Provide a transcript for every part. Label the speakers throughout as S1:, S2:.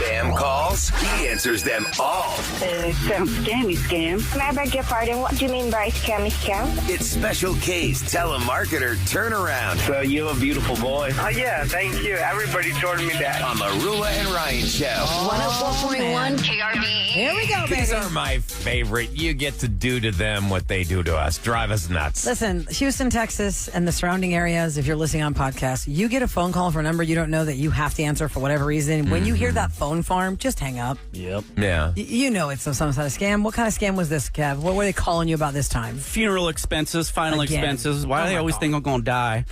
S1: Spam calls? He answers them all.
S2: Scammy scam.
S3: Can I beg your pardon? What do you mean by scammy scam?
S1: It's Special K's Telemarketer Turnaround
S4: So you have a beautiful voice.
S5: Yeah, thank you. Everybody told me that.
S1: on the Roula and Ryan Show.
S6: 104.1 KRB.
S7: Here we go,
S8: These
S7: baby.
S8: are my favorite. You get to do to them what they do to us. Drive us nuts.
S7: Listen, Houston, Texas, and the surrounding areas, if you're listening on podcasts, you get a phone call for a number you don't know that you have to answer for whatever reason. When you hear that phone farm, just hang up.
S4: Yep.
S8: Yeah.
S7: You know it's some sort of scam. What kind of scam was this, Kev? What were they calling you about this time?
S9: Funeral expenses, final
S7: Again.
S9: expenses. Why
S7: Oh
S9: do they
S7: my
S9: always
S7: God.
S9: think I'm going to die?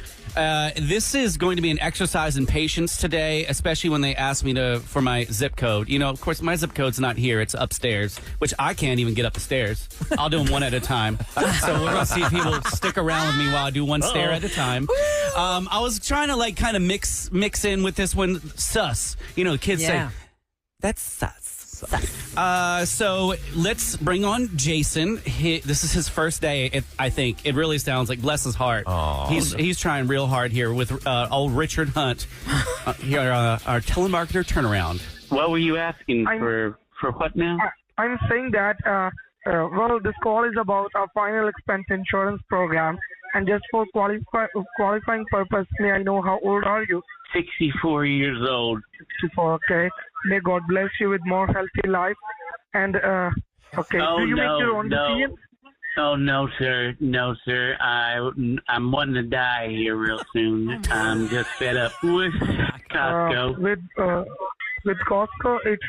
S9: This is going to be an exercise in patience today, especially when they ask me for my zip code. You know, of course, my zip code's not here. It's upstairs, which I can't even get up the stairs. I'll do them one at a time. So we're going to see if people stick around with me while I do one stair at a time. I was trying to kind of mix in with this one. Sus. You know, kids say, that's sus. So let's bring on Jason. This is his first day. I think it really sounds like, bless his heart. He's trying real hard here with old Richard Hunt. Here, our telemarketer turnaround.
S4: What were you asking for what now?
S5: I'm saying that, this call is about our final expense insurance program. And just for qualifying purpose, may I know how old are you?
S4: 64 years old.
S5: 64, okay. May God bless you with more healthy life. And, okay, do you make your own decisions?
S4: Oh, no, sir. No, sir. I'm wanting to die here real soon. I'm just fed up with Costco.
S5: With Costco, it's,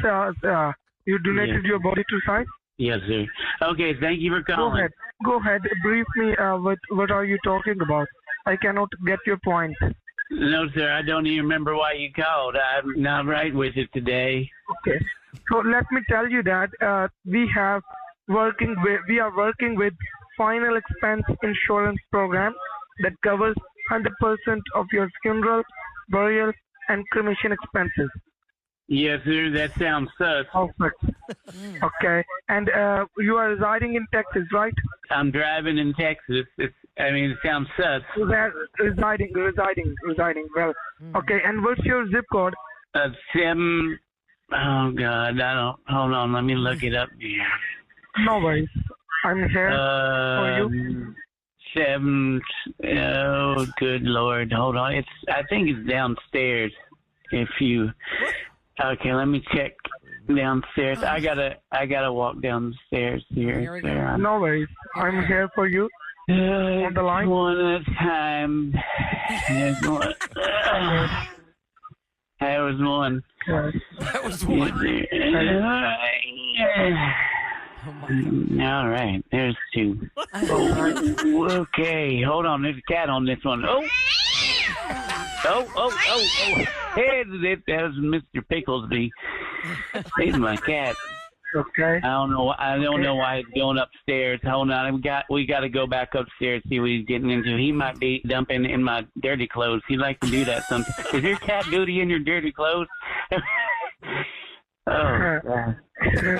S5: you donated your body to science?
S4: Yes, sir. Okay, thank you for calling.
S5: Go ahead. Brief me what are you talking about? I cannot get your point.
S4: No, sir. I don't even remember why you called. I'm not right with it today.
S5: Okay. So let me tell you that we are working with final expense insurance program that covers 100% of your funeral, burial, and cremation expenses.
S4: Yes, sir. That sounds sus.
S5: Perfect. Okay. And you are residing in Texas, right?
S4: I'm driving in Texas. It sounds sus.
S5: Residing. Well, okay. And what's your zip code?
S4: 7. Oh God, I don't. Hold on. Let me look it up here.
S5: No worries. I'm here for you.
S4: 7. Oh, good Lord. Hold on. I think it's downstairs. Okay, let me check downstairs. I gotta walk down the stairs here.
S5: No worries. I'm here for you. On the line.
S4: One at a time. There's one. That was one.
S8: That was one.
S4: All right, there's 2. Okay, hold on. There's a cat on this one. Oh. Hey, that was Mr. Picklesby. He's my cat.
S5: Okay.
S4: I don't know why he's going upstairs. Hold on, we got to go back upstairs, see what he's getting into. He might be dumping in my dirty clothes. He likes to do that sometimes. Is your cat duty in your dirty clothes? Oh, God.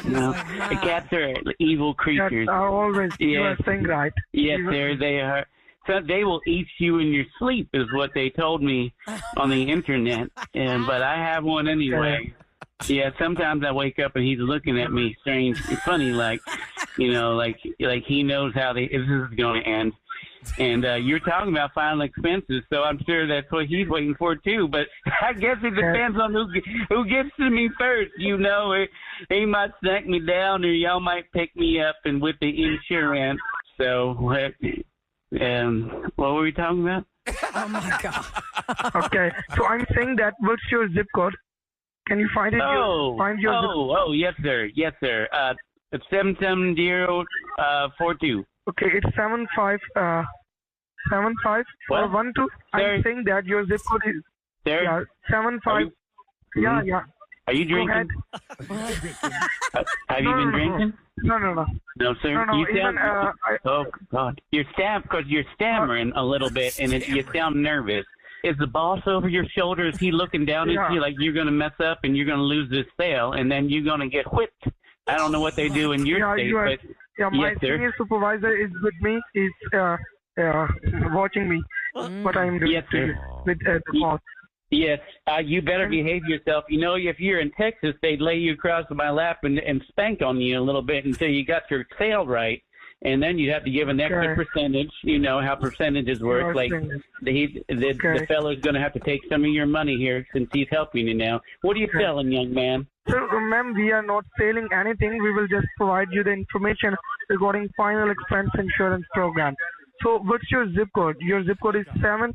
S4: No. The cats are evil creatures.
S5: Cats are always, you are saying right.
S4: Yes, sir, they are. So they will eat you in your sleep, is what they told me on the internet. But I have one anyway. Yeah, sometimes I wake up and he's looking at me strange. It's funny, like he knows how this is going to end. And you're talking about final expenses, so I'm sure that's what he's waiting for too. But I guess it depends on who gets to me first. You know, he might snack me down, or y'all might pick me up and with the insurance. So, what were we talking about?
S7: Oh my God.
S5: Okay, so I'm saying that. What's your zip code? Can you find it? Find your zip code.
S4: Oh, yes, sir. It's 77042.
S5: Okay, it's 75412. I'm saying that your zip code is
S4: Sir?
S5: 75. Yeah.
S4: Are you drinking?
S5: Go ahead.
S4: Have you been drinking?
S5: No.
S4: No, sir.
S5: No,
S4: You
S5: even,
S4: sound. Oh God, because you're stammering a little bit, and you sound nervous. Is the boss over your shoulder? Is he looking down at you like you're going to mess up and you're going to lose this sale, and then you're going to get whipped? I don't know what they do in your state, but
S5: my
S4: yes, sir.
S5: senior supervisor is with me. He's watching me. What I'm doing
S4: Yes, sir.
S5: with the boss.
S4: Yes, you better behave yourself. You know, if you're in Texas, they'd lay you across my lap and spank on you a little bit until you got your sale right. And then you'd have to give an extra percentage. You know how percentages work. Like the fellow's going to have to take some of your money here since he's helping you now. What are you selling, young man?
S5: So, ma'am, we are not selling anything. We will just provide you the information regarding final expense insurance program. So, what's your zip code? Your zip code is 7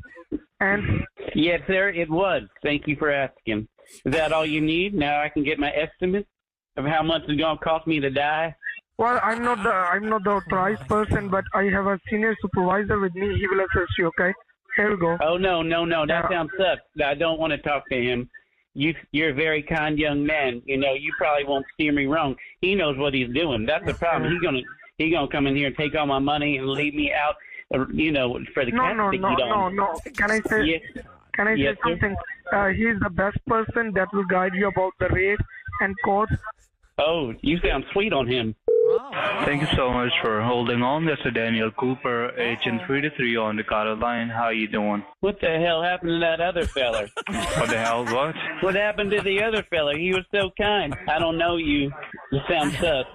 S5: and...
S4: Yes, sir, it was. Thank you for asking. Is that all you need? Now I can get my estimate of how much it's going to cost me to die?
S5: Well, I'm not the authorized person, but I have a senior supervisor with me. He will assist you, okay? Here we go.
S4: Oh, no. That sounds sus. I don't want to talk to him. You're a very kind young man. You know, you probably won't steer me wrong. He knows what he's doing. That's the problem. He's gonna come in here and take all my money and leave me out, you know, for the cat to eat on.
S5: No. Can I say something? He's the best person that will guide you about the rate and cost.
S4: Oh, you sound sweet on him.
S10: Thank you so much for holding on. This is Daniel Cooper, Agent 3-3 on the Color Line. How you doing?
S4: What the hell happened to that other fella?
S10: What the hell, what?
S4: What happened to the other fella? He was so kind. I don't know you. You sound sus.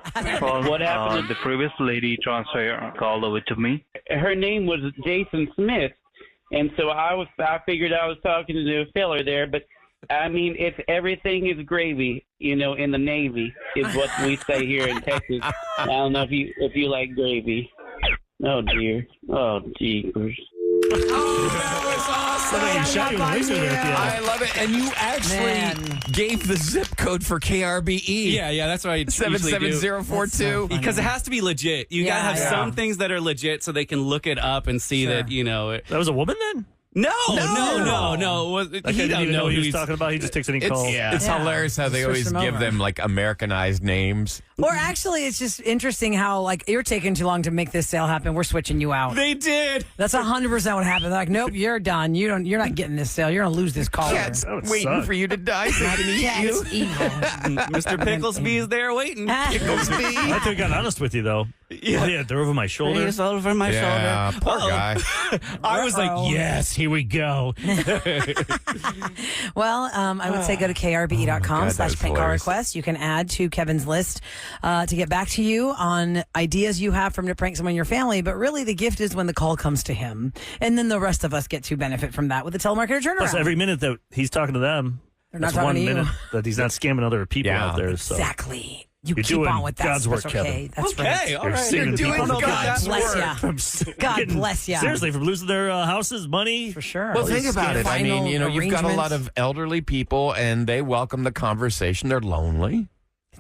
S10: Well,
S4: what happened?
S10: The previous lady transferred your call over to me.
S4: Her name was Jason Smith, and so I figured I was talking to the fella there, but I mean, it's everything is gravy, you know, in the Navy is what we say here in Texas. I don't know if you like gravy. Oh, dear. Oh, jeepers.
S8: Oh, that was awesome. I love it. And you actually gave the zip code for KRBE.
S9: Yeah, that's what I
S8: 77042.
S9: Because it has to be legit. You got to have some things that are legit so they can look it up and see that, you know.
S11: That was a woman then?
S9: No.
S11: He
S9: don't know
S11: who he was talking about. He just takes any call.
S8: It's hilarious how they always give them like Americanized names.
S7: Or actually, it's just interesting how like you're taking too long to make this sale happen. We're switching you out.
S9: They did.
S7: That's 100% what happened. They're like, nope, you're done. You're not getting this sale. You're gonna lose this caller.
S8: Cat's waiting for you to die so he can eat you.
S7: Evil.
S9: Mr. Picklesby is there waiting.
S8: Picklesby.
S11: I think I got honest with you though. Yeah, they're over my shoulder.
S9: He's over my shoulder.
S8: Poor guy.
S9: I was like, yes, here we go.
S7: Well, I would say go to krbe.com/prank call request. You can add to Kevin's list to get back to you on ideas you have from to prank someone in your family. But really, the gift is when the call comes to him, and then the rest of us get to benefit from that with the telemarketer turnaround.
S11: Plus, every minute that he's talking to them,
S7: that's
S11: one
S7: talking to you.
S11: minute that he's not scamming other people out there. So.
S7: Exactly. You
S11: You're
S7: keep
S11: doing
S7: on with that.
S11: God's work,
S7: okay.
S11: Kevin.
S7: That's
S9: Okay,
S7: right.
S9: all right.
S8: You're doing God's
S7: Bless
S8: work.
S7: ya. God bless you.
S11: Seriously, from losing their houses, money.
S7: For sure.
S8: Well, think about it. I mean, you know, you've got a lot of elderly people, and they welcome the conversation. They're lonely.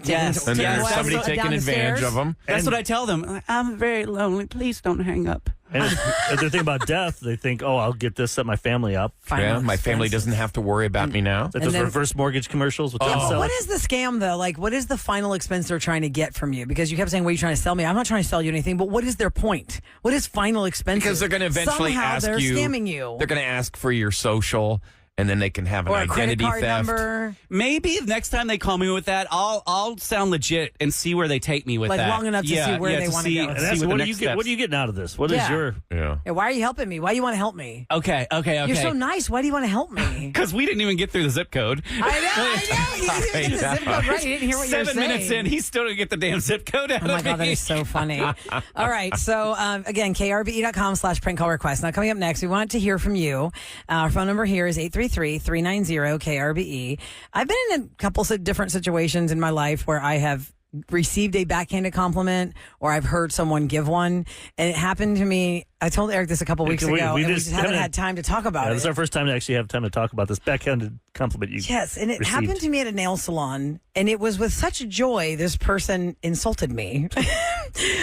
S7: Yes.
S8: And there's
S7: Yes.
S8: somebody
S7: Down
S8: taking
S7: the
S8: advantage
S7: stairs.
S8: of them.
S9: That's what I tell them. I'm very lonely. Please don't hang up.
S11: And if they think about death, they think, oh, I'll get this, set my family up.
S8: My family doesn't have to worry about me now.
S11: Like those reverse mortgage commercials with them selling.
S7: What is the scam, though? Like, what is the final expense they're trying to get from you? Because you kept saying, what are you trying to sell me? I'm not trying to sell you anything, but what is their point? What is final expense?
S8: Because they're going to eventually
S7: Somehow
S8: ask
S7: they're
S8: you.
S7: scamming you.
S8: They're going to ask for your social, and then they can have an
S7: or a credit
S8: identity
S7: card
S8: theft.
S7: number.
S9: Maybe next time they call me with that, I'll sound legit and see where they take me with
S7: Like
S9: that.
S7: long enough to see where they want to go.
S11: And that's, what are you getting out of this? What is your...
S8: Yeah.
S7: Why are you helping me? Why do you want to help me?
S9: Okay.
S7: You're so nice. Why do you want to help me?
S9: Because we didn't even get through the zip code.
S7: I know. You didn't even get the zip code right. You didn't hear what you were saying.
S9: 7 minutes in, he still didn't get the damn zip code out of me.
S7: Oh my God, that is so funny. All right. So, again, krbe.com/prank call request. Now, coming up next, we want to hear from you. Our phone number here is 833-390-KRBE. I've been in a couple of different situations in my life where I have received a backhanded compliment or I've heard someone give one. And it happened to me. I told Eric this a couple weeks ago, and we just haven't had time to talk about it.
S11: This is our first time to actually have time to talk about this backhanded compliment you
S7: Yes, and it
S11: received.
S7: happened to me at a nail salon, and it was with such joy this person insulted me.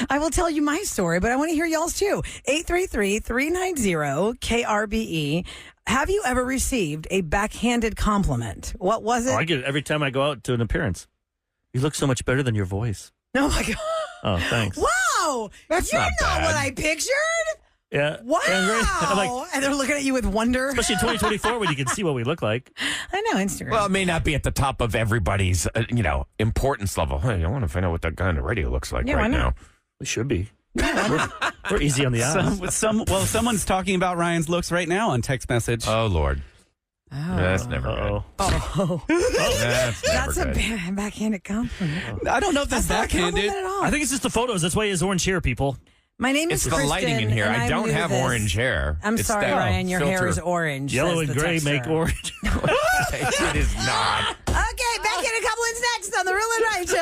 S7: I will tell you my story, but I want to hear y'all's too. 833-390-KRBE. Have you ever received a backhanded compliment? What was it?
S11: I get it every time I go out to an appearance. You look so much better than your voice.
S7: Oh, my God.
S11: Oh, thanks.
S7: Wow.
S8: That's
S7: You're
S8: not bad.
S7: what I pictured.
S11: Yeah.
S7: Wow.
S11: I'm like,
S7: and they're looking at you with wonder.
S11: especially in 2024 when you can see what we look like.
S7: I know, Instagram.
S8: Well, it may not be at the top of everybody's, importance level. Hey, I want to find out what that guy on the radio looks like right now.
S11: We should be. We're easy on the eyes.
S9: Someone's talking about Ryan's looks right now on text message.
S8: Oh, Lord.
S7: Oh.
S8: That's never good.
S7: Oh.
S8: That's never good.
S7: A backhanded compliment.
S9: I don't know if that's
S7: not a
S9: backhanded.
S7: compliment at all.
S11: I think it's just the photos. That's why he has orange hair, people.
S7: My name
S8: It's
S7: is
S8: the
S7: Kristen,
S8: lighting in here.
S7: and
S8: I
S7: I'm
S8: don't
S7: new to
S8: have
S7: this.
S8: orange hair.
S7: I'm
S8: It's
S7: sorry,
S8: that
S7: Ryan. Your hair
S8: filter.
S7: is orange.
S11: Yellow
S7: says
S11: and
S7: the
S11: gray
S7: texter.
S11: make orange.
S8: It is not.
S7: Okay, backhanded compliments next on the Roula and Ryan Show.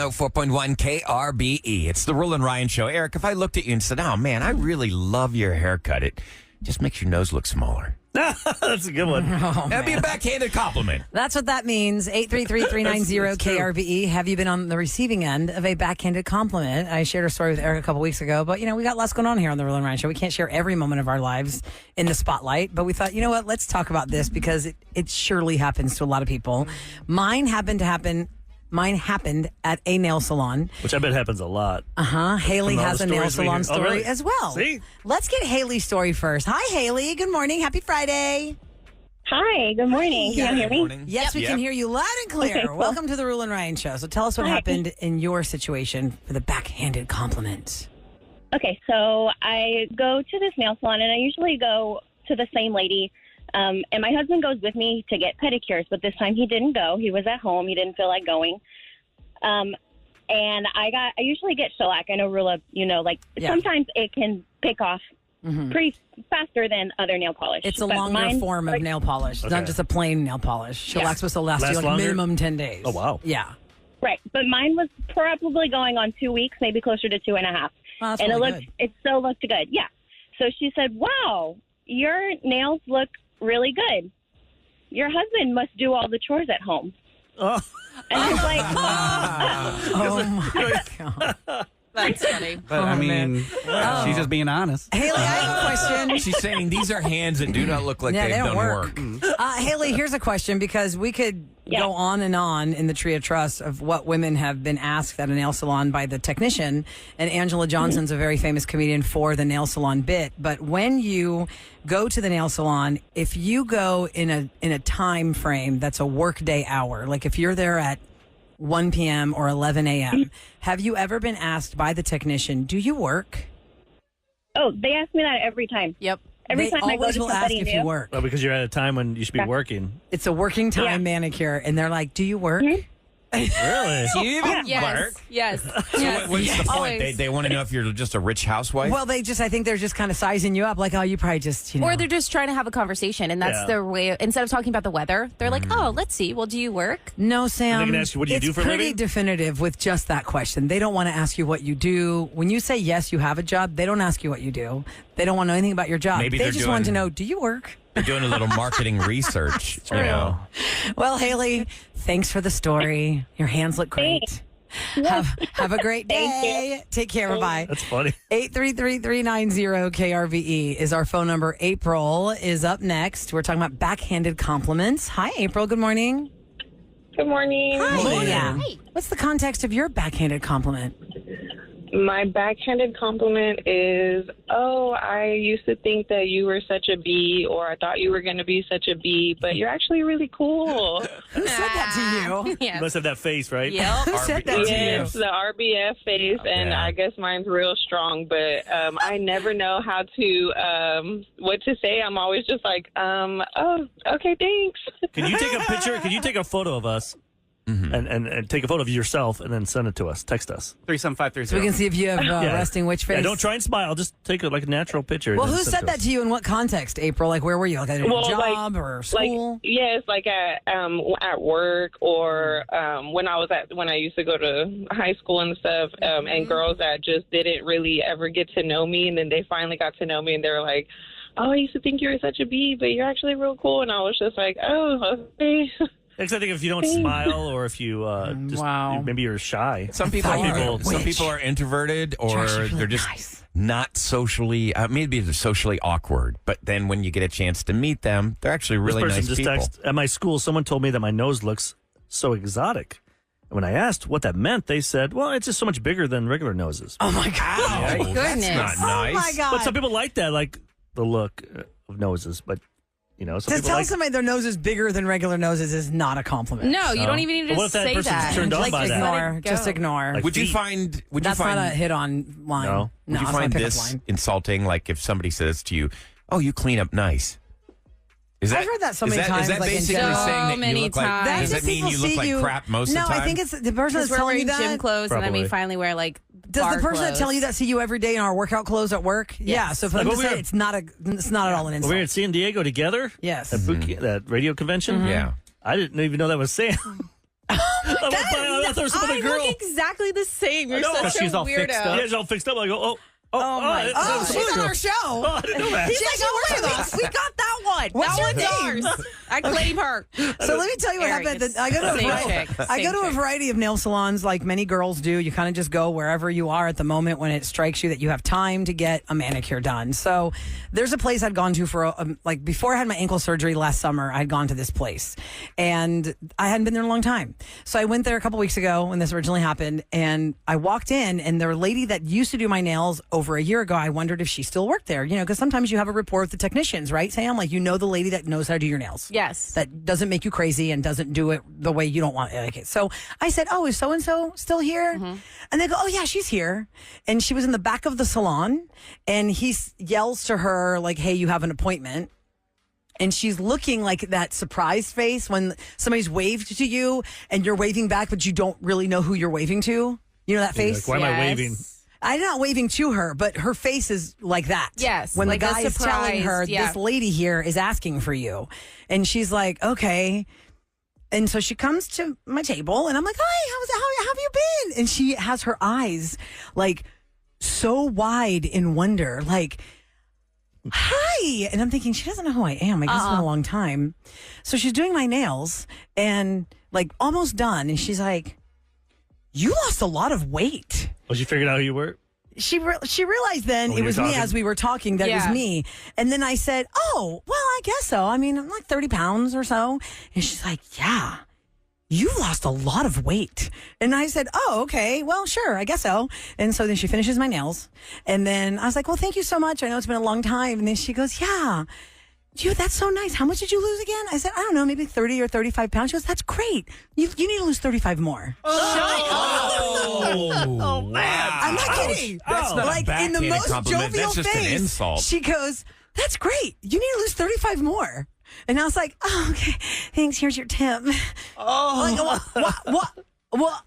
S8: 4.1 KRBE. It's the Roula and Ryan Show. Eric, if I looked at you and said, oh, man, I really love your haircut, it just makes your nose look smaller.
S11: That's a good one.
S8: That'd be a backhanded compliment.
S7: That's what that means. 833-390-KRBE. Have you been on the receiving end of a backhanded compliment? I shared a story with Eric a couple weeks ago, but, we got lots going on here on the Roula and Ryan Show. We can't share every moment of our lives in the spotlight, but we thought, you know what? Let's talk about this because it surely happens to a lot of people. Mine happened at a nail salon.
S11: Which I bet happens a lot.
S7: Haley
S11: From all
S7: has
S11: the
S7: a nail
S11: stories we
S7: salon
S11: hear. Oh,
S7: story
S11: really?
S7: as well.
S11: See?
S7: Let's get Haley's story first. Hi, Haley. Good morning. Happy Friday.
S3: Hi, good morning. Can you hear me?
S8: Morning.
S7: Yes, we can hear you loud and clear.
S3: Okay, cool.
S7: Welcome to the Roula and Ryan Show. So tell us what
S3: Hi.
S7: happened in your situation for the backhanded compliment.
S3: Okay, so I go to this nail salon, and I usually go to the same lady. And my husband goes with me to get pedicures, but this time he didn't go. He was at home. He didn't feel like going. And I usually get shellac. I know Roula, sometimes it can pick off pretty faster than other nail polish.
S7: It's a
S3: But
S7: longer
S3: mine,
S7: form of nail polish. It's not just a plain nail polish. Shellac supposed to last you like
S11: longer?
S7: minimum 10 days.
S11: Oh, wow.
S7: Yeah.
S3: Right, but mine was probably going on 2 weeks, maybe closer to 2.5.
S7: Oh, that's
S3: and
S7: really
S3: it still looked good. Yeah. So she said, "Wow, your nails look really good. Your husband must do all the chores at home."
S11: Oh.
S3: And I was like,
S7: Oh, my God.
S6: That's funny.
S9: But I mean, she's just being honest.
S7: Haley, I have a question.
S8: She's saying these are hands that do not look like
S7: Yeah,
S8: they've
S7: they don't
S8: done work.
S7: Haley, here's a question because we could go on and on in the tree of trust of what women have been asked at a nail salon by the technician. And Angela Johnson's a very famous comedian for the nail salon bit. But when you go to the nail salon, if you go in a time frame that's a workday hour, like if you're there at 1 p.m. or 11 a.m., have you ever been asked by the technician, do you work?
S3: "Oh, they ask me that every time.
S6: Yep.
S3: Every
S7: They
S3: time I go
S7: always
S3: to
S7: will ask
S3: somebody
S7: if
S3: new."
S7: you work.
S11: Well, because you're at a time when you should be working.
S7: It's a working time
S3: Yeah.
S7: manicure, and they're like, do you work?
S11: Really?
S8: Do you even
S6: Yes.
S8: work?
S6: Yes.
S8: So
S6: Yes.
S8: what's the point?
S6: Always.
S8: They want to know if you're just a rich housewife?
S7: Well, I think they're just kind of sizing you up, like, oh, you probably just,
S6: Or they're just trying to have a conversation, and that's
S11: Yeah.
S6: their way. Instead of talking about the weather, they're like, "Oh, let's see. Well, do you work?"
S7: No, Sam.
S11: They can ask you, what do you
S7: it's
S11: do for a
S7: pretty
S11: living?
S7: definitive with just that question. They don't want to ask you what you do. When you say yes, you have a job, they don't ask you what you do. They don't want to know anything about your job.
S8: Maybe
S7: they
S8: they're
S7: just want to
S8: doing-
S7: know, do you work?
S8: They're doing a little marketing research. You know.
S7: Well, Haley, thanks for the story. Your hands look great. Have a great day.
S3: Thank you.
S7: Take care. Bye-bye.
S11: That's funny.
S7: 833-390-KRVE is our phone number. April is up next. We're talking about backhanded compliments. Hi, April. Good morning.
S12: Good morning.
S7: Hi. Yeah. What's the context of your backhanded compliment?
S12: My backhanded compliment is, "Oh, I used to think that you were such a B, or I thought you were going to be such a B, but you're actually really cool."
S7: Who said that to you?
S11: You must have that face, right?
S6: Yep.
S7: Who said that to
S12: Yes,
S7: you?
S12: the RBF face, and
S8: Yeah.
S12: I guess mine's real strong, but I never know how to, what to say. I'm always just like, "Oh, okay, thanks."
S11: Can you take a picture? Can you take a photo of us and take a photo of yourself and then send it to us? Text us.
S9: 37530.
S7: So we can see if you have resting witch face.
S11: Yeah, don't try and smile. Just take a natural picture.
S7: Well,
S11: and
S7: who
S11: then send
S7: said
S11: to
S7: that
S11: us.
S7: to you in what context, April? Like, where were you? Like at a
S12: Well,
S7: job or school?
S12: Yes, like at work, or when I used to go to high school and stuff, and girls that just didn't really ever get to know me, and then they finally got to know me, and they were like, "Oh, I used to think you were such a B, but you're actually real cool," and I was just like, "Oh, okay."
S11: Because I think if you don't smile, or if you maybe you're shy.
S8: Some people are introverted, or they're just not socially. Maybe they're socially awkward. But then when you get a chance to meet them, they're actually really
S11: This person
S8: nice
S11: just
S8: people.
S11: texted, at my school, someone told me that my nose looks so exotic. And when I asked what that meant, they said, "Well, it's just so much bigger than regular noses."
S7: Oh my God!
S8: Oh, that's not nice.
S7: Oh my God!
S11: But some people like that, like the look of noses. But some
S7: To
S11: people
S7: tell
S11: like.
S7: somebody their nose is bigger than regular noses is not a compliment.
S6: No, you don't even need to
S11: But what if that
S6: say
S11: person's
S6: that.
S11: turned on
S6: Like,
S11: by
S6: just
S11: that?
S6: let
S7: Ignore.
S6: it go.
S7: Just ignore.
S11: Like
S8: Would you
S11: feet.
S8: find?
S7: That's not a hit on line.
S11: No.
S8: Would you
S7: it's not a
S8: find
S7: pickup
S8: this
S7: line.
S8: insulting? Like if somebody says to you, oh, you clean up nice.
S7: I've heard that so many times.
S8: Is that
S7: like
S8: basically saying that you look like? Does it mean you look like crap most of the time?
S7: No, I think it's the person that's
S6: we're
S7: telling you
S6: wearing
S7: that.
S6: gym clothes, and then we finally wear like.
S7: Does the person
S6: clothes.
S7: that tell you that see you every day in our workout clothes at work?
S6: Yes.
S7: Yeah. So for them to say it's not at all an insult.
S11: We were in San Diego together.
S7: Yes.
S11: At that radio convention.
S7: Mm-hmm.
S8: Yeah.
S11: I didn't even know that was Sam. I thought it was some other girl.
S6: look exactly the same. You're
S11: No,
S6: such a
S11: she's all
S6: weirdo.
S11: fixed up. Yeah, she's all fixed up. I go,
S7: she's on our show.
S11: Oh, I didn't know that.
S6: He's like, oh, wait, we got that one.
S7: What's
S6: that
S7: your
S6: one's
S7: name?
S6: ours. I claim her.
S7: So let me tell you what
S6: Eric,
S7: happened. I go to a variety of nail salons like many girls do. You kind of just go wherever you are at the moment when it strikes you that you have time to get a manicure done. So there's a place I'd gone to for like before I had my ankle surgery last summer. I'd gone to this place and I hadn't been there in a long time. So I went there a couple weeks ago when this originally happened, and I walked in, and the lady that used to do my nails over a year ago, I wondered if she still worked there. You know, because sometimes you have a rapport with the technicians, right, Sam? Like, you know, the lady that knows how to do your nails.
S6: Yes.
S7: That doesn't make you crazy and doesn't do it the way you don't want it. Okay. So I said, oh, is so-and-so still here? Mm-hmm. And they go, oh, yeah, she's here. And she was in the back of the salon, and he yells to her, like, hey, you have an appointment. And she's looking like that surprise face when somebody's waved to you and you're waving back, but you don't really know who you're waving to. You know that face?
S11: Like, why am I waving?
S7: I'm not waving to her, but her face is like that.
S6: Yes.
S7: When
S6: like
S7: the guy is telling her, this lady here is asking for you. And she's like, okay. And so she comes to my table, and I'm like, hi, how have you been? And she has her eyes like so wide in wonder, like, hi. And I'm thinking, she doesn't know who I am. I guess it's been a long time. So she's doing my nails and like almost done. And she's like, you lost a lot of weight.
S11: Oh, she figured out who you were?
S7: She realized then it was me as we were talking that it was me. And then I said, oh, well, I guess so. I mean, I'm like 30 pounds or so. And she's like, yeah, you lost a lot of weight. And I said, oh, okay, well, sure, I guess so. And so then she finishes my nails. And then I was like, well, thank you so much. I know it's been a long time. And then she goes, yeah. That's so nice. How much did you lose again? I said, I don't know, maybe 30 or 35 pounds. She goes, that's great. You need to lose 35 more.
S8: Oh, wow.
S7: I'm not kidding.
S8: That's not
S7: like
S8: a
S7: in the most
S8: compliment.
S7: jovial
S8: That's just
S7: face.
S8: an insult.
S7: She goes, that's great. You need to lose 35 more. And I was like, oh, okay. Thanks. Here's your tip. Oh. Like, what?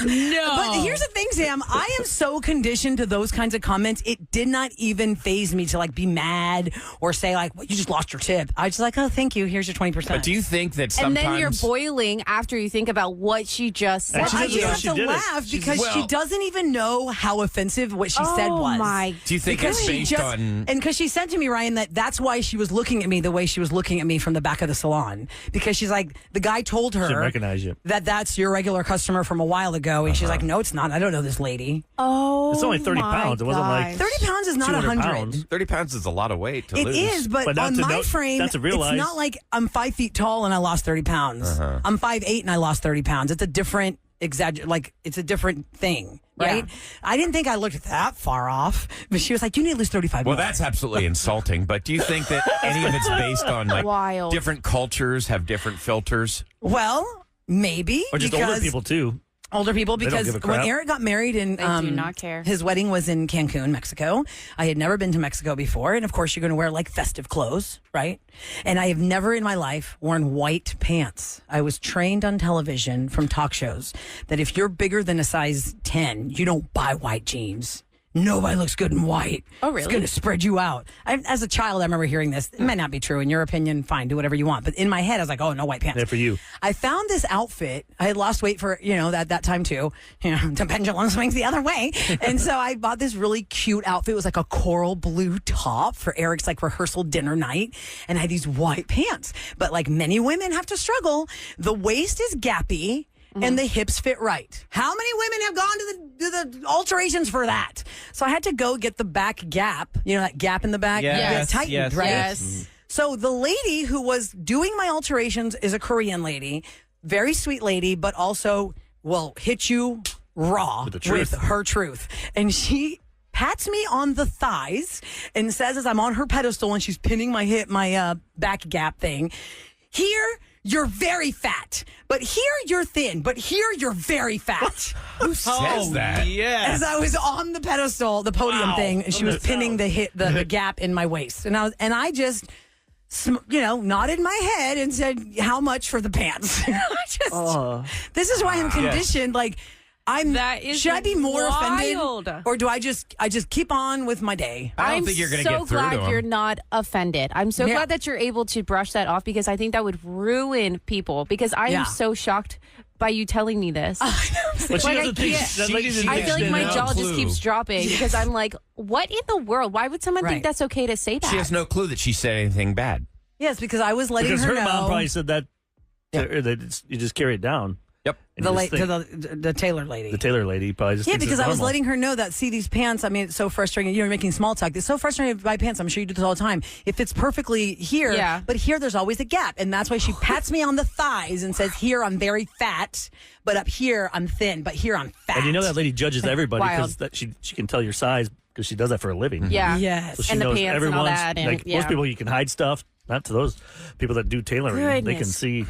S6: No.
S7: But here's the thing, Sam. I am so conditioned to those kinds of comments. It did not even faze me to like be mad or say like, well, you just lost your tip. I was just like, oh, thank you. Here's your 20%.
S8: But do you think that sometimes...
S6: And then you're boiling after you think about what she just said.
S7: I just have to laugh because she doesn't even know how offensive what she said was.
S8: Do you think it's based on...
S7: And because she said to me, Ryan, that's why she was looking at me the way she was looking at me from the back of the salon. Because she's like, the guy told her...
S11: She didn't recognize you.
S7: That's your regular customer from a while ago. And she's like, no, it's not. I don't know this lady.
S6: Oh,
S11: it's only 30 pounds. It wasn't like
S7: 30 pounds is not 100.
S11: Pounds.
S8: 30 pounds is a lot of weight to lose.
S7: It is, but on my frame, it's not like I'm 5 feet tall and I lost 30 pounds. I'm 5'8" and I lost 30 pounds. It's a different it's a different thing, right? Yeah. I didn't think I looked that far off, but she was like, you need to lose 35
S8: Well,
S7: more.
S8: that's absolutely insulting, but do you think that any of it's based on like different cultures have different filters?
S7: Well, maybe.
S11: Or just older people too.
S7: Older people, because when Eric got married and
S6: do not care.
S7: His wedding was in Cancun, Mexico. I had never been to Mexico before. And of course, you're going to wear like festive clothes, right? And I have never in my life worn white pants. I was trained on television from talk shows that if you're bigger than a size 10, you don't buy white jeans. Nobody looks good in white.
S6: Oh, really?
S7: It's going to spread you out. As a child, I remember hearing this. It might not be true. In your opinion, fine, do whatever you want. But in my head, I was like, oh, no white pants.
S11: Yeah, for you.
S7: I found this outfit. I had lost weight for, that time too. The pendulum swings the other way. And so I bought this really cute outfit. It was like a coral blue top for Eric's like rehearsal dinner night. And I had these white pants. But like many women have to struggle, the waist is gappy. And the hips fit right. How many women have gone to the alterations for that? So I had to go get the back gap. You know that gap in the back?
S9: Yes,
S7: tightened, right?
S6: Yes.
S7: So the lady who was doing my alterations is a Korean lady. Very sweet lady, but also will hit you raw with her truth. And she pats me on the thighs and says as I'm on her pedestal and she's pinning my back gap thing, here, you're very fat, but here you're thin, but here you're very fat.
S8: Who says that?
S9: Yeah.
S7: As I was on the pedestal, the podium thing, and she was pinning the gap in my waist, and I just, nodded my head and said, "How much for the pants?" This is why I'm conditioned. Like, should I be more offended, or do I just keep on with my day?
S8: I don't think you're going to get through to
S6: I'm so glad
S8: him.
S6: you're not offended. I'm so glad that you're able to brush that off, because I think that would ruin people, because I am so shocked by you telling me this.
S11: But she doesn't think
S6: I feel like my jaw just keeps dropping because I'm like, what in the world? Why would someone think that's okay to say that?
S8: She has no clue that she said anything bad.
S7: Yes, because I was letting her know.
S11: Because her mom probably said that, you just carry it down.
S8: Yep.
S7: The tailor lady.
S11: The tailor lady probably just thinks
S7: because
S11: it's
S7: I was
S11: normal.
S7: letting her know that, see, these pants, I mean, it's so frustrating. You're making small talk. It's so frustrating to buy pants. I'm sure you do this all the time. It fits perfectly here, but here there's always a gap. And that's why she pats me on the thighs and says, here I'm very fat, but up here I'm thin, but here I'm fat.
S11: And you know that lady judges everybody because she can tell your size because she does that for a living.
S6: Yeah.
S7: Yes.
S11: So she
S6: and the
S11: knows
S6: pants
S11: everyone's,
S6: and all that. And,
S11: like, most people, you can hide stuff. Not to those people that do tailoring. They can see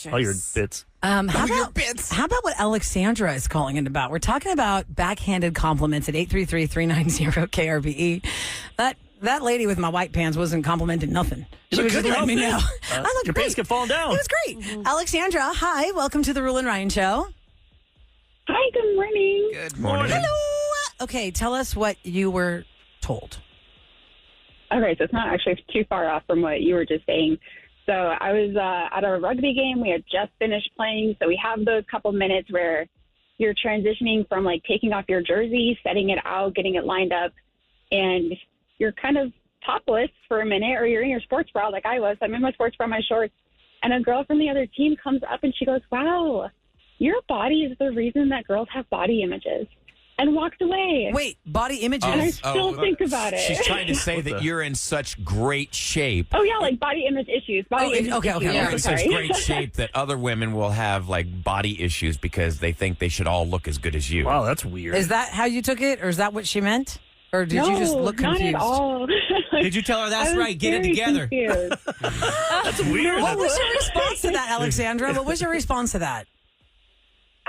S11: all your bits.
S7: How about what Alexandra is calling in about? We're talking about backhanded compliments at 833-390-KRBE. That lady with my white pants wasn't complimenting nothing. She was just letting me know. I looked
S11: your pants kept falling down.
S7: It was great. Alexandra, hi. Welcome to the Roula and Ryan Show.
S2: Hi, good morning.
S8: Good morning.
S7: Hello. Okay, tell us what you were told.
S2: Okay, so it's not actually too far off from what you were just saying. So I was at a rugby game. We had just finished playing. So we have those couple minutes where you're transitioning from like taking off your jersey, setting it out, getting it lined up, and you're kind of topless for a minute, or you're in your sports bra like I was. I'm in my sports bra, my shorts, and a girl from the other team comes up and she goes, "Wow, your body is the reason that girls have body images." And walked away.
S7: Wait, body images?
S2: And I still think about it.
S8: She's trying to say that you're in such great shape.
S2: Oh, yeah, like body image issues.
S7: Okay.
S8: You're in such
S2: Sorry.
S8: great shape that other women will have like body issues because they think they should all look as good as you.
S11: Wow, that's weird.
S7: Is that how you took it, or is that what she meant? Or did you just look confused?
S2: Not at all.
S9: Did you tell her that's right? Get it together.
S11: That's weird.
S7: What was your response to that, Alexandra? What was your response to that?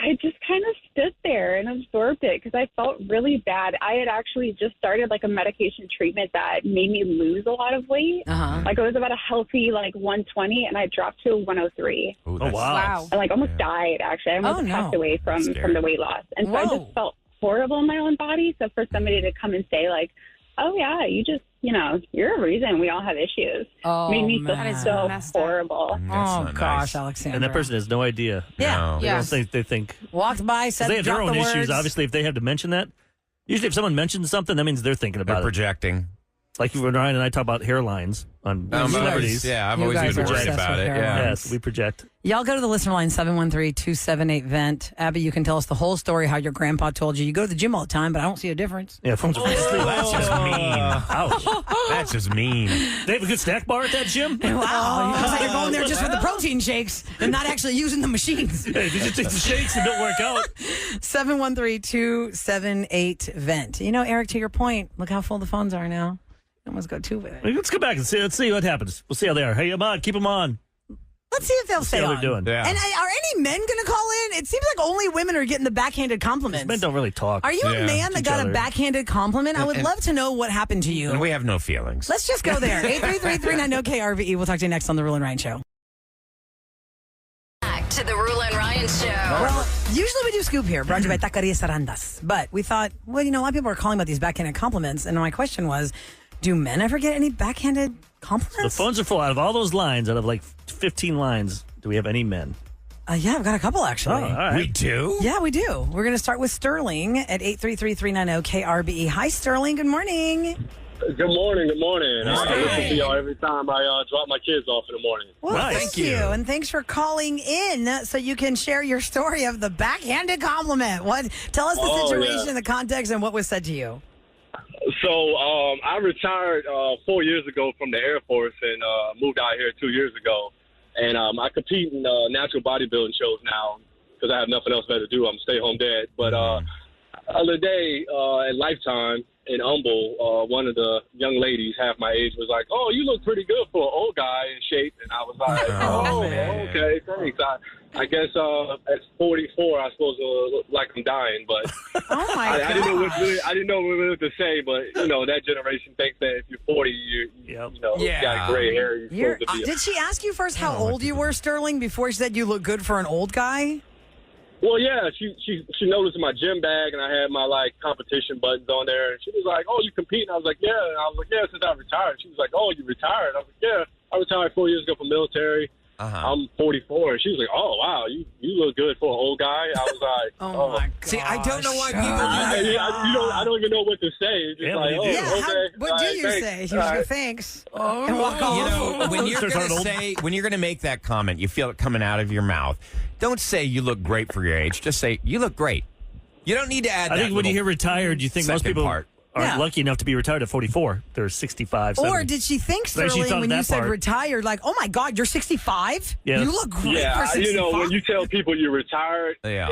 S2: I just kind of stood there and absorbed it because I felt really bad. I had actually just started like a medication treatment that made me lose a lot of weight. Like it was about a healthy like 120 and I dropped to 103.
S11: Oh, wow.
S2: I like almost died actually. I almost passed away from the weight loss. And so I just felt horrible in my own body. So for somebody to come and say like, "Oh yeah, you just, you're a reason we all have issues." Made me feel so horrible.
S7: Oh gosh, Alexandra.
S11: And that person has no idea.
S7: Yeah.
S11: They think
S7: walked by, said,
S11: they have their own
S7: the
S11: issues.
S7: words.
S11: Obviously, if they have to mention that, usually if someone mentions something, that means they're thinking about
S8: They're projecting.
S11: Like when Ryan and I talk about hairlines on celebrities.
S8: I've always been worried about it.
S11: Yes, we project.
S7: Y'all go to the listener line 713-278-VENT. Abby, you can tell us the whole story how your grandpa told you. You go to the gym all the time, but I don't see a difference.
S11: Yeah,
S8: that's just mean.
S11: Ouch.
S8: That's just mean.
S11: They have a good snack bar at that gym?
S7: Wow. Looks like you're going there just for the protein shakes and not actually using the machines.
S11: Hey, if you just take the shakes and don't work out.
S7: 713-278-VENT. Eric, to your point, look how full the phones are now. Almost go two with it.
S11: Let's go back and see. Let's see what happens. We'll see how they are. Hey, keep them on.
S7: Let's see if they'll stay
S11: how
S7: on.
S11: they're doing.
S7: And are any men going to call in? It seems like only women are getting the backhanded compliments.
S11: Men don't really talk.
S7: Are you a man that got a backhanded compliment? I would love to know what happened to you.
S8: And we have no feelings.
S7: Let's just go there. 833-390-KRBE. We'll talk to you next on the Roula and Ryan Show.
S13: Back to the Roula and Ryan Show.
S7: Well, usually we do Scoop here, brought to you by Taqueria Sarandas. But we thought, well, a lot of people are calling about these backhanded compliments. And my question was, do men ever get any backhanded compliments?
S11: The phones are full. Out of all those lines, out of like 15 lines, do we have any men?
S7: Yeah, I've got a couple actually.
S11: Oh, all right.
S8: We do?
S7: Yeah, we do. We're going to start with Sterling at 833-390-KRBE. Hi, Sterling. Good morning.
S14: Good morning. Good morning. I listen to y'all every time I drop my kids off in the morning.
S7: Well, thank you. And thanks for calling in so you can share your story of the backhanded compliment. Tell us the situation, the context, and what was said to you.
S14: So I retired 4 years ago from the Air Force and moved out here 2 years ago. And I compete in natural bodybuilding shows now because I have nothing else better to do. I'm a stay-home dad. But other day at Lifetime in Humble, one of the young ladies, half my age, was like, "Oh, you look pretty good for an old guy in shape." And I was like, "Oh, okay, thanks." I guess at 44, I'm supposed to look like I'm dying, but I didn't know what to say. But that generation thinks that if you're 40, you got gray hair. You're supposed to be
S7: did she ask you first how old you were, Sterling, before she said you look good for an old guy?
S14: Well, yeah, she noticed my gym bag, and I had my competition buttons on there, and she was like, "Oh, you compete?" And I was like, "Yeah." And I was like, "Yeah, since I retired." She was like, "Oh, you retired?" I was like, "Yeah, I retired 4 years ago from military. I'm 44." And she was like, "Oh, wow, you look good for an old guy." I was like,
S7: "Oh my god!"
S8: See, I don't know why people.
S14: I don't even know what to say. It's just okay.
S7: What do you say? You just go, "Thanks," and walk off.
S8: When you're going to make that comment, you feel it coming out of your mouth. Don't say you look great for your age. Just say you look great. You don't need to add.
S11: I think when you hear retired, you think most people are lucky enough to be retired at 44. They're 65. 70.
S7: Or did she think, Sterling, when you said retired, like, "Oh my God, you're 65?
S11: Yeah.
S7: You look great for 65."
S14: When you tell people you're retired, I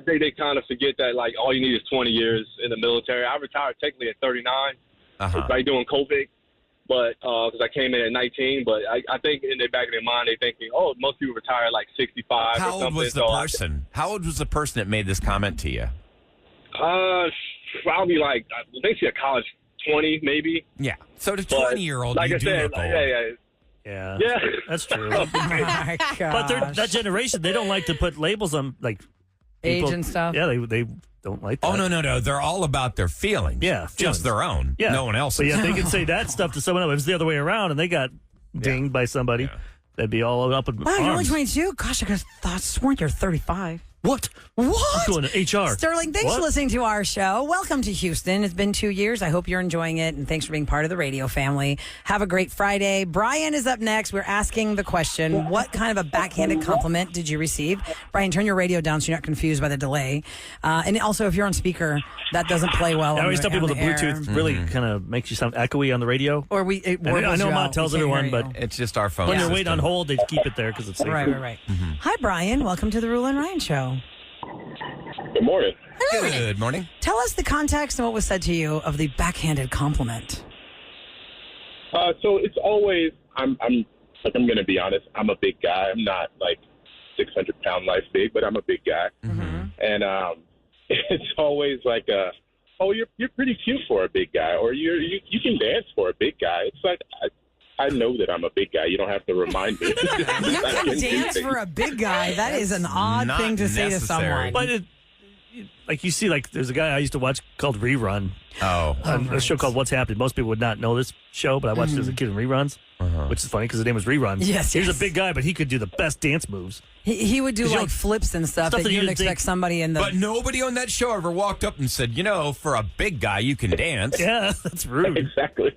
S14: think they kind of forget that all you need is 20 years in the military. I retired technically at 39, by doing COVID. But because I came in at 19, but I think in the back of their mind they're thinking, "Oh, most people retire at 65."
S8: How old was the person? How old was the person that made this comment to you?
S14: Probably I think she's at college, 20 maybe.
S8: Yeah. So to 20-year-old,
S14: like
S8: you
S14: I said,
S8: look old.
S11: Yeah, that's true.
S7: Oh my gosh.
S11: But that generation, they don't like to put labels on
S7: age and stuff.
S11: Yeah, they don't like that.
S8: Oh, no. They're all about their feelings.
S11: Yeah.
S8: Just their own. Yeah. No one else's.
S11: But yeah, they can say that stuff to someone else. If it's the other way around and they got dinged by somebody, that'd be all up in
S7: Wow, you're only
S11: arms.
S7: 22? Gosh, I could have sworn you're 35.
S11: What? I'm going to HR.
S7: Sterling, thanks for listening to our show. Welcome to Houston. It's been 2 years. I hope you're enjoying it, and thanks for being part of the radio family. Have a great Friday. Brian is up next. We're asking the question, what kind of a backhanded compliment did you receive? Brian, turn your radio down so you're not confused by the delay. And also, if you're on speaker, that doesn't play well.
S11: I always tell people the Bluetooth really kind of makes you sound echoey on the radio.
S7: Or
S11: I know Mom tells everyone, but
S8: it's just our phone.
S11: When you're waiting on hold, they keep it there because it's safer.
S7: Right. Hi, Brian. Welcome to the Roula and Ryan Show.
S14: Good morning.
S8: Good morning.
S7: Tell us the context and what was said to you of the backhanded compliment.
S13: So it's always, I'm going to be honest, I'm a big guy. I'm not 600-pound life big, but I'm a big guy.
S7: Mm-hmm.
S13: And it's always oh, you're pretty cute for a big guy, or you can dance for a big guy. It's like, I know that I'm a big guy. You don't have to remind me.
S7: You can dance for a big guy. That is an odd thing to say to someone.
S11: But you see, there's a guy I used to watch called Rerun. A show called What's Happening. Most people would not know this show, but I watched it as a kid in reruns, which is funny because his name was Rerun.
S7: Yes,
S11: he was a big guy, but he could do the best dance moves.
S7: He would do flips and stuff that you'd expect somebody in the.
S8: But nobody on that show ever walked up and said, for a big guy, you can dance.
S11: Yeah, that's rude.
S13: Exactly.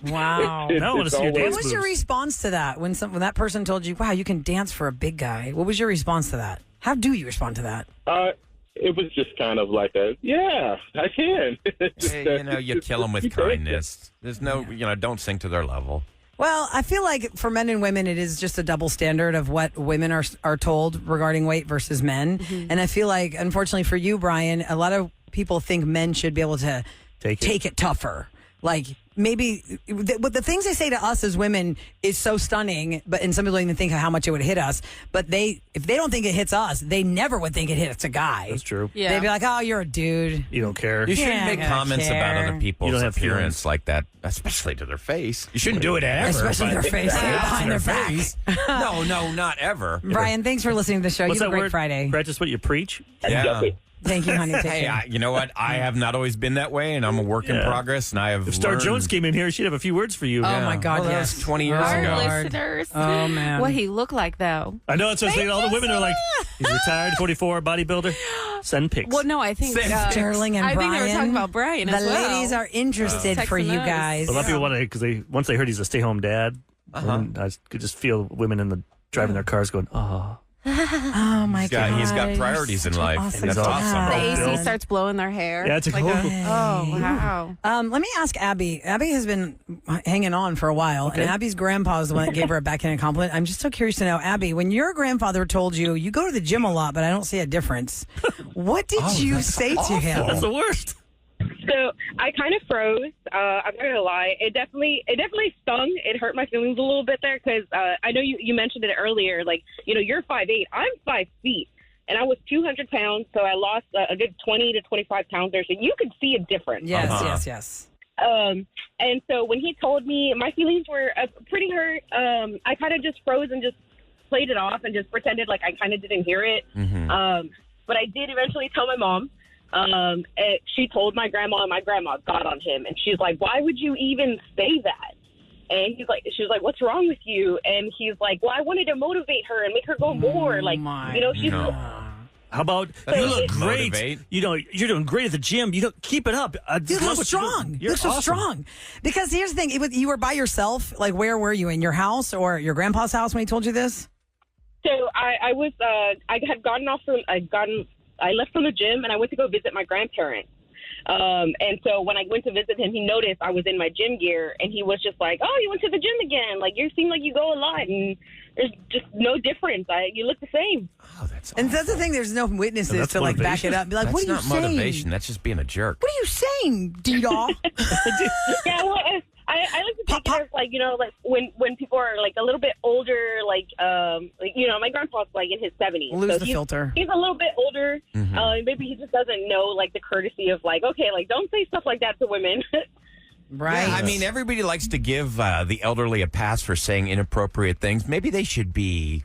S7: Wow.
S11: I want to see your dance
S7: What was your response to that when that person told you, "Wow, you can dance for a big guy"? What was your response to that? How do you respond to that?
S13: It was just kind of I can.
S8: You kill them with kindness. There's no, don't sink to their level.
S7: Well, I feel like for men and women, it is just a double standard of what women are told regarding weight versus men. Mm-hmm. And I feel like, unfortunately for you, Brian, a lot of people think men should be able to take it tougher. Maybe the things they say to us as women is so stunning, and some people don't even think of how much it would hit us. But if they don't think it hits us, they never would think it hits a guy.
S11: That's true.
S7: Yeah. They'd be like, "Oh, you're a dude.
S11: You don't care.
S8: You shouldn't make comments about other people's appearance like that, especially to their face. You shouldn't do it ever.
S7: Especially their face, behind their back.
S8: No, not ever.
S7: Brian, thanks for listening to the show. You have a great Friday.
S11: Practice what you preach.
S8: Yeah.
S7: Thank you, honey.
S8: Hey, you know what? I have not always been that way, and I'm a work in progress, and I have
S11: If Star
S8: learned...
S11: Jones came in here, she'd have a few words for you.
S7: Oh, my God, yes.
S8: That was 20 years
S6: Our
S8: ago.
S6: listeners.
S7: Oh, man.
S6: What he looked like, though.
S11: I know. It's what all the women are like, he's retired, 44, bodybuilder. Send pics.
S6: Well, no, I think
S7: Sterling and
S6: I
S7: Brian.
S6: think they were talking about Brian as well.
S7: The ladies are interested for you guys.
S11: A lot of people want to, because once they heard he's a stay-home dad, I could just feel women driving their cars going, oh.
S7: Oh my god,
S8: he's got priorities in life. That's awesome.
S6: The AC starts blowing their hair.
S11: Yeah, it's a
S6: like
S11: cool.
S6: Oh wow.
S7: Let me ask Abby. Abby has been hanging on for a while, and Abby's grandpa is the one that gave her a backhanded compliment. I'm just so curious to know, Abby, when your grandfather told you go to the gym a lot, but I don't see a difference, what did you say to him?
S11: That's the worst.
S12: So I kind of froze. I'm not gonna lie. It definitely stung. It hurt my feelings a little bit there because I know you mentioned it earlier. Like, you're 5'8". I'm 5 feet, and I was 200 pounds. So I lost a good 20 to 25 pounds there. So you could see a difference.
S7: Yes.
S12: And so when he told me, my feelings were pretty hurt. I kind of just froze and just played it off and just pretended like I kind of didn't hear it. But I did eventually tell my mom. She told my grandma, and my grandma got on him, and she's like, "Why would you even say that?" And she was like, "What's wrong with you?" And he's like, "Well, I wanted to motivate her and make her go more." Like, she's.
S11: How about you look great? Motivate. You're doing great at the gym. You don't keep it up.
S7: You look strong. You look so strong. Because here's the thing: you were by yourself. Like, where were you? In your house or your grandpa's house when he told you this?
S12: So I was. I had gotten off from. I left from the gym and I went to go visit my grandparents. And so when I went to visit him, he noticed I was in my gym gear, and he was just like, "Oh, you went to the gym again? Like, you seem like you go a lot, and there's just no difference. You look the same."
S8: Oh, that's
S7: and that's the thing. There's no witnesses to like back it up. Be like,
S8: that's
S7: "What are you saying?"
S8: That's not motivation. That's just being a jerk.
S7: What are you saying, D-Daw?
S12: Yeah, well, I like to think it as like, like when people are like a little bit older, like my grandpa's like in his 70s.
S7: Lose the filter.
S12: He's a little bit older. Maybe he just doesn't know like the courtesy of like, okay, like don't say stuff like that to women.
S7: Right.
S8: Yeah, I mean, everybody likes to give the elderly a pass for saying inappropriate things. Maybe they should be.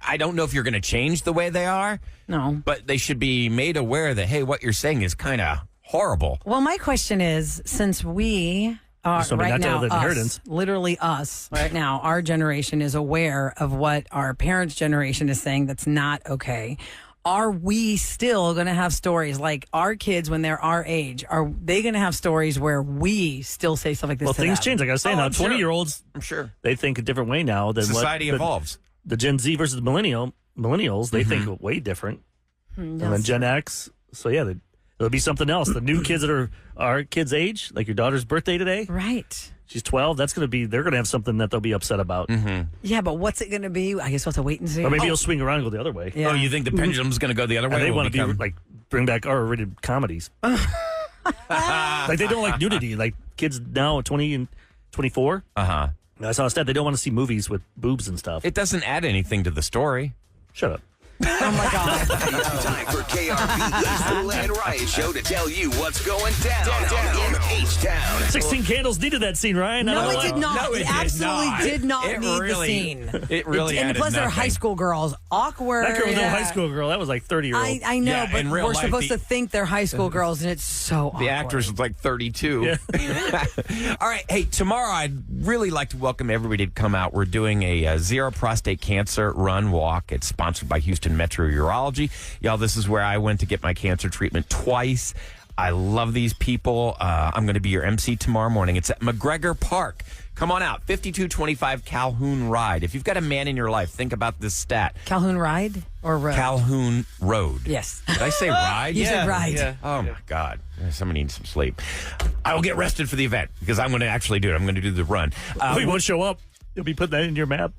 S8: I don't know if you're going to change the way they are.
S7: No.
S8: But they should be made aware that, hey, what you're saying is kind of horrible.
S7: Well, my question is, since we right now, literally us, right now, our generation is aware of what our parents' generation is saying that's not okay. Are we still going to have stories like our kids when they're our age? Are they going to have stories where we still say stuff like this?
S11: Well, things change. Like I was saying, now 20-year-olds,
S8: I'm sure
S11: they think a different way now than
S8: society evolves.
S11: The Gen Z versus the millennials, they think way different. And then Gen X. So yeah, there'll be something else. The new kids that are our kids' age, like your daughter's birthday today.
S7: Right.
S11: She's 12. They're going to have something that they'll be upset about.
S7: Yeah, but what's it going to be? I guess we'll have to wait and see.
S11: Or maybe it'll swing around and go the other way.
S7: Yeah.
S8: Oh, you think the pendulum's going to go the other way?
S11: And they want to be like bring back R-rated comedies. Like they don't like nudity. Like kids now, 20 and 24. I saw a stat. They don't want to see movies with boobs and stuff.
S8: It doesn't add anything to the story.
S11: Shut up.
S7: Oh my God.
S1: Time for KRB's The Land Riot Show to tell you what's going down in H-Town.
S11: 16 Candles needed that scene, Ryan.
S7: No, it did not.
S8: No, it
S7: it absolutely did not need the scene.
S8: It really
S7: and
S8: added
S7: plus, they're
S8: nothing.
S7: high school girls. Awkward.
S11: That girl was no high school girl. That was like 30-year-old.
S7: I know,
S8: Yeah,
S7: but
S8: in real
S7: we're
S8: life,
S7: supposed to think they're high school girls, and it's so awkward.
S8: The actress was like 32. Yeah. All right. Hey, tomorrow I'd really like to welcome everybody to come out. We're doing a Zero Prostate Cancer Run Walk. It's sponsored by Houston Metro Urology. Y'all, this is where I went to get my cancer treatment twice. I love these people. I'm going to be your MC tomorrow morning. It's at McGregor Park. Come on out. 5225 Calhoun Ride. If you've got a man in your life, think about this stat.
S7: Calhoun Ride or Road?
S8: Calhoun Road.
S7: Yes.
S8: Did I say ride?
S7: You said ride. Yeah.
S8: Oh, my God. Somebody needs some sleep. I will get rested for the event because I'm going to actually do it. I'm going to do the run.
S11: We won't show up. You'll be putting that in your map.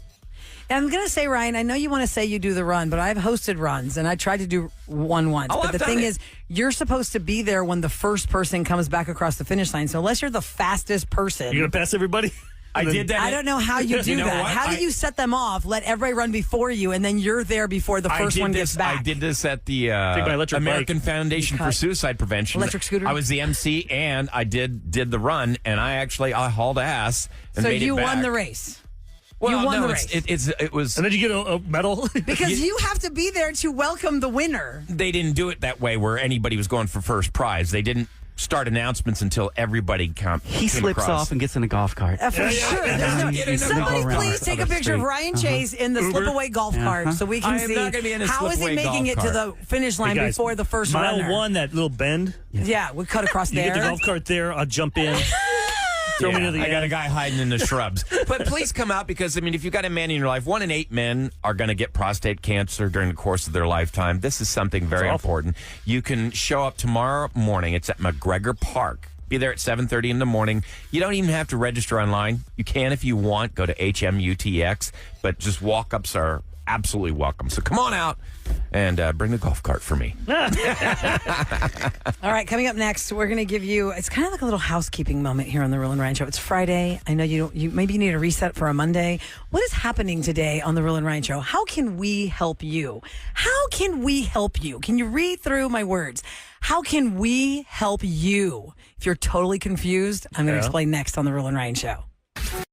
S7: I'm going to say, Ryan, I know you want to say you do the run, but I've hosted runs, and I tried to do one once.
S8: Oh,
S7: but the thing is, you're supposed to be there when the first person comes back across the finish line. So unless you're the fastest person.
S11: You're going to pass everybody?
S8: I did that.
S7: I don't know how you do that.
S8: What?
S7: How do you set them off, let everybody run before you, and then you're there before the first one gets back?
S8: I did this at the
S11: American
S8: Foundation for Suicide Prevention.
S7: Electric scooter?
S8: I was the MC, and I did the run, and I hauled ass and
S7: so
S8: made
S7: you
S8: it back.
S7: won the race.
S8: Well,
S7: you won
S8: no,
S7: the race.
S8: It was.
S11: And then you get a medal?
S7: Because you have to be there to welcome the winner.
S8: They didn't do it that way where anybody was going for first prize. They didn't start announcements until everybody
S9: He slips
S8: across.
S9: off and gets in a golf cart.
S7: For sure. Somebody please take a picture of Ryan Chase in the slip-away golf cart so we can
S8: I am
S7: see
S8: not gonna be in a
S7: how is he
S8: slip-away
S7: making it
S8: golf
S7: to the finish line
S11: guys,
S7: before the first
S11: mile
S7: runner.
S11: one, that little bend.
S7: Yeah, we cut across
S11: You
S7: there.
S11: get the golf cart there. I'll jump in. Throw me to the
S8: I got a
S11: end.
S8: guy hiding in the shrubs. But please come out because, I mean, if you've got a man in your life, 1 in 8 men are going to get prostate cancer during the course of their lifetime. This is something very important. You can show up tomorrow morning. It's at McGregor Park. Be there at 7:30 in the morning. You don't even have to register online. You can if you want. Go to HMUTX. But just walk-ups are absolutely welcome. So come on out and bring the golf cart for me.
S7: All right, coming up next, we're going to give you, it's kind of like a little housekeeping moment here on the Roula and Ryan Show. It's Friday. I know you maybe you need a reset for a Monday. What is happening today on the Roula and Ryan Show? How can we help you? How can we help you? Can you read through my words? How can we help you? If you're totally confused, I'm going to explain next on the Roula and Ryan Show.